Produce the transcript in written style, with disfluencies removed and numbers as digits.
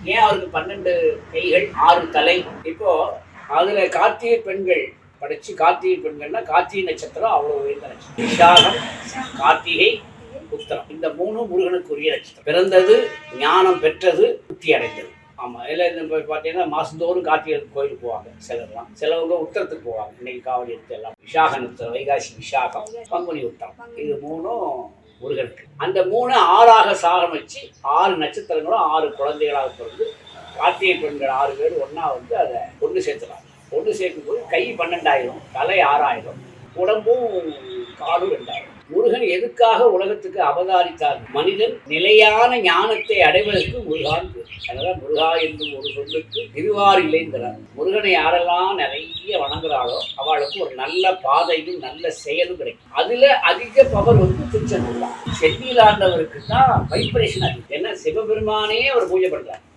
ஏன் அவருக்கு 12 கைகள் 6 தலை? இப்போ அதுல கார்த்திகை பெண்கள் படைச்சு, கார்த்திகை பெண்கள்னா கார்த்திகை நட்சத்திரம் அவ்வளவு உயர்ந்த நட்சத்திரம். விசாகம், கார்த்திகை, உத்திரம், இந்த 3 முருகனுக்குரிய நட்சத்திரம். பிறந்தது, ஞானம் பெற்றது, புத்தி அடைந்தது. ஆமா, எல்லாம் இப்போ பார்த்தீங்கன்னா மாசந்தோறும் கார்த்திகை கோயிலுக்கு போவாங்க சிலர்லாம். சிலவங்க உத்தரத்துக்கு போவாங்க. இன்னைக்கு காவடி எடுத்து எல்லாம் விசாக நட்சத்திரம், வைகாசி விசாகம், பங்குனி உத்தரம், இது 3ம் முருகனுக்கு. அந்த 3 6ஆக சாகம் வச்சு 6 நட்சத்திரங்களும் 6 குழந்தைகளாக பிறந்து கார்த்திகை பெண்கள் 6 பேர் ஒன்றா வந்து அதை ஒன்று சேர்த்துறாங்க. ஒன்று சேர்க்கும் போது கை 12,000, தலை 6,000, உடம்பும் காலும் 2,000. முருகன் எதுக்காக உலகத்துக்கு அவதாரித்தார்? மனிதன் நிலையான ஞானத்தை அடைவதற்கு முருகான் பேர். அதனால முருகா என்னும் ஒரு சொல்லுக்கு திருவார் இல்லைங்கிறார். முருகனை யாரெல்லாம் நிறைய வணங்குறாளோ அவளுக்கு ஒரு நல்ல பாதையும் நல்ல செயலும் கிடைக்கும். அதுல அதிக பவர் வந்து திருச்செந்தூர் தான். செந்தியில் ஆண்டவருக்கு தான் வைப்ரேஷன் அதிகம். ஏன்னா சிவபெருமானே அவர் பூஜை பண்றார்.